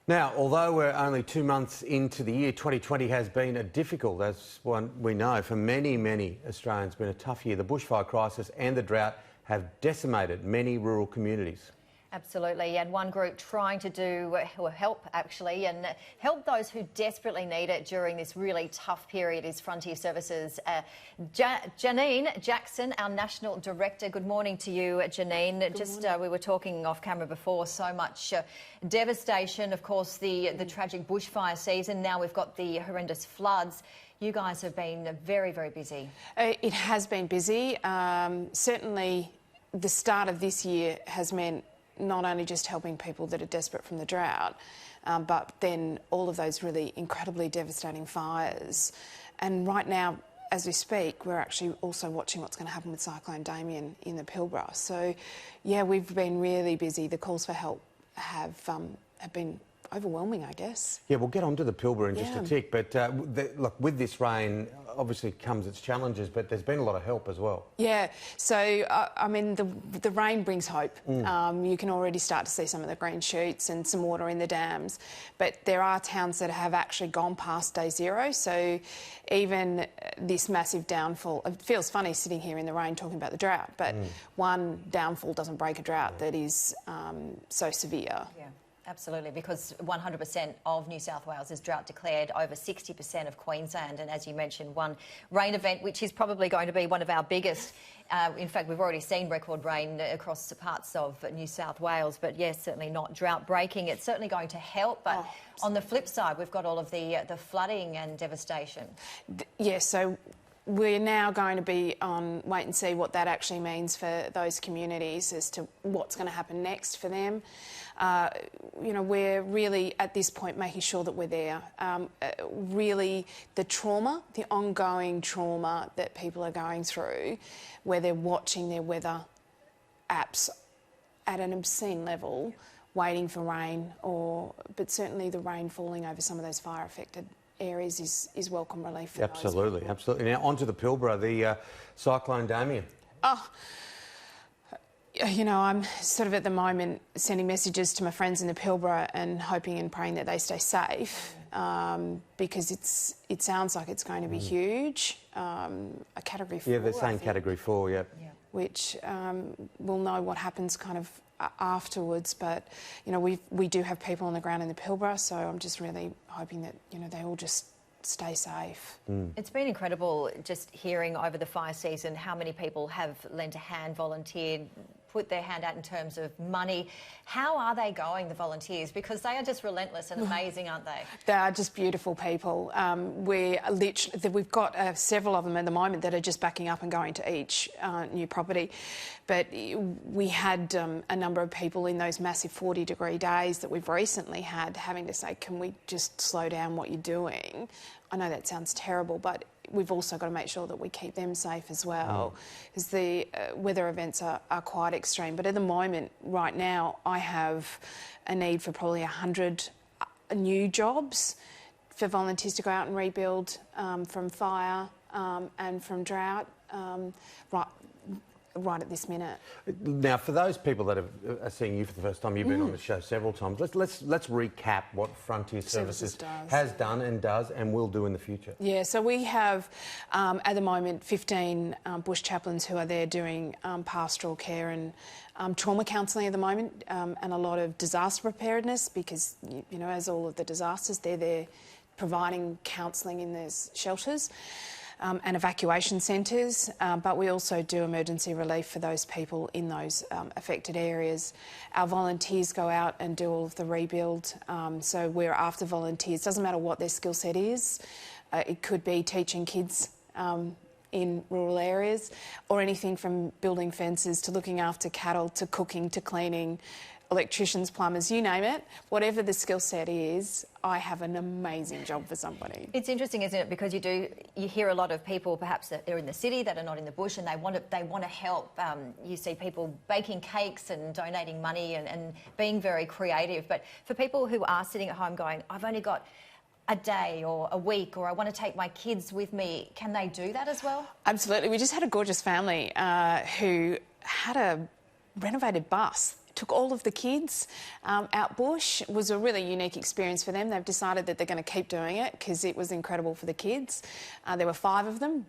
Now, although we're only 2 months into the year, 2020 has been a difficult, as one we know, for many, many Australians. It's been a tough year. The bushfire crisis and the drought have decimated many rural communities. Absolutely, and one group trying to do help those who desperately need it during this really tough period is Frontier Services. Jannine Jackson, our National Director. Good morning to you, Jannine. We were talking off camera before, so much devastation. Of course, the tragic bushfire season. Now we've got the horrendous floods. You guys have been very, very busy. It has been busy. Certainly, the start of this year has meant not only just helping people that are desperate from the drought, but then all of those really incredibly devastating fires. And right now, as we speak, we're actually also watching what's going to happen with Cyclone Damien in the Pilbara. So, yeah, we've been really busy. The calls for help have been overwhelming, I guess. Yeah, we'll get on to the Pilbara in just a tick, but look, with this rain, obviously comes its challenges, but there's been a lot of help as well. Yeah, so, I mean, the rain brings hope. You can already start to see some of the green shoots and some water in the dams, but there are towns that have actually gone past day zero, so even this massive downfall, it feels funny sitting here in the rain talking about the drought, but one downfall doesn't break a drought that is so severe. Yeah. Absolutely, because 100% of New South Wales is drought declared, over 60% of Queensland, and as you mentioned, one rain event, which is probably going to be one of our biggest. In fact, we've already seen record rain across parts of New South Wales, but yes, certainly not drought breaking. It's certainly going to help, but on the flip side, we've got all of the flooding and devastation. Yes, so we're now going to be on wait and see what that actually means for those communities as to what's going to happen next for them. You know, we're really at this point making sure that we're there. Really, the trauma, the ongoing trauma that people are going through, where they're watching their weather apps at an obscene level, waiting for rain, but certainly the rain falling over some of those fire-affected areas is welcome relief for Absolutely, those absolutely. Now, onto the Pilbara, the Cyclone Damien. You know, I'm sort of at the moment sending messages to my friends in the Pilbara and hoping and praying that they stay safe because it sounds like it's going to be huge. A Category 4. Yeah, they're saying Category 4, yeah. Which we'll know what happens kind of afterwards, but, you know, we do have people on the ground in the Pilbara, so I'm just really hoping that, you know, they all just stay safe. It's been incredible just hearing over the fire season how many people have lent a hand, volunteered, put their hand out in terms of money. How are they going, the volunteers? Because they are just relentless and amazing, aren't they? They are just beautiful people. We've got several of them at the moment that are just backing up and going to each new property. But we had a number of people in those massive 40-degree days that we've recently had having to say, can we just slow down what you're doing? I know that sounds terrible, but we've also got to make sure that we keep them safe as well, because the weather events are quite extreme. But at the moment, right now, I have a need for probably 100 new jobs for volunteers to go out and rebuild from fire and from drought right at this minute. Now, for those people that are seeing you for the first time, you've been on the show several times. Let's recap what Frontier Services has done and does and will do in the future. Yeah, so we have at the moment 15 bush chaplains who are there doing pastoral care and trauma counselling at the moment, and a lot of disaster preparedness because, you know, as all of the disasters, they're there providing counselling in those shelters. And evacuation centres, but we also do emergency relief for those people in those affected areas. Our volunteers go out and do all of the rebuild, so we're after volunteers. Doesn't matter what their skill set is. It could be teaching kids in rural areas, or anything from building fences to looking after cattle to cooking to cleaning, electricians, plumbers, you name it. Whatever the skill set is, I have an amazing job for somebody. It's interesting, isn't it? Because you hear a lot of people, perhaps that they're in the city that are not in the bush, and they want to help. You see people baking cakes and donating money and being very creative. But for people who are sitting at home going, I've only got a day or a week, or I want to take my kids with me, can they do that as well? Absolutely. We just had a gorgeous family who had a renovated bus took all of the kids out bush. It was a really unique experience for them. They've decided that they're going to keep doing it because it was incredible for the kids. There were 5 of them.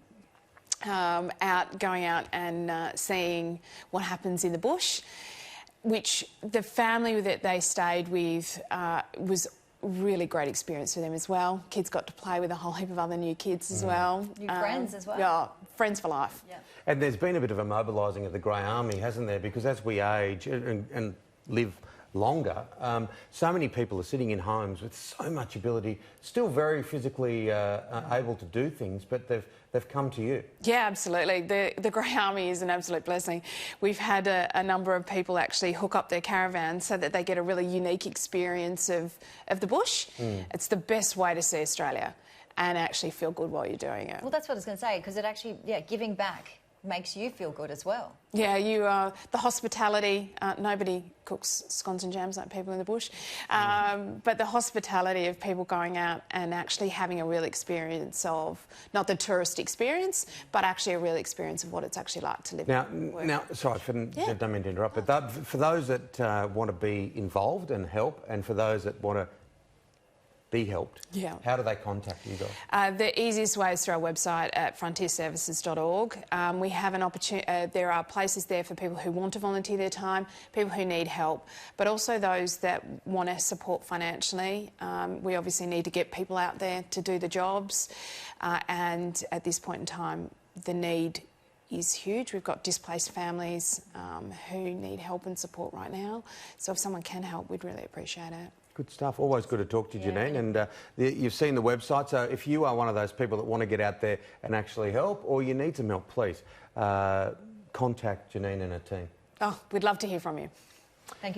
Going out and seeing what happens in the bush, which the family that they stayed with was a really great experience for them as well. Kids got to play with a whole heap of other new kids as well. New friends as well. Yeah, friends for life. Yeah. And there's been a bit of a mobilising of the Grey Army, hasn't there? Because as we age and live longer, so many people are sitting in homes with so much ability, still very physically able to do things, but they've come to you. Yeah, absolutely. The Grey Army is an absolute blessing. We've had a number of people actually hook up their caravans so that they get a really unique experience of the bush. It's the best way to see Australia and actually feel good while you're doing it. Well, that's what I was going to say, because it actually, giving back makes you feel good as well. Yeah, the hospitality, nobody cooks scones and jams like people in the bush, but the hospitality of people going out and actually having a real experience of, not the tourist experience, but actually a real experience of what it's actually like to live. Now, sorry, I don't mean to interrupt, but for those that want to be involved and help, and for those that want to be helped, how do they contact you guys? The easiest way is through our website at frontierservices.org. We have an opportunity. There are places there for people who want to volunteer their time, people who need help, but also those that want to support financially. We obviously need to get people out there to do the jobs, and at this point in time, the need is huge. We've got displaced families who need help and support right now. So if someone can help, we'd really appreciate it. Good stuff. Always good to talk to you, Jannine. And you've seen the website, so if you are one of those people that want to get out there and actually help, or you need some help, please contact Jannine and her team. Oh, we'd love to hear from you. Thank you.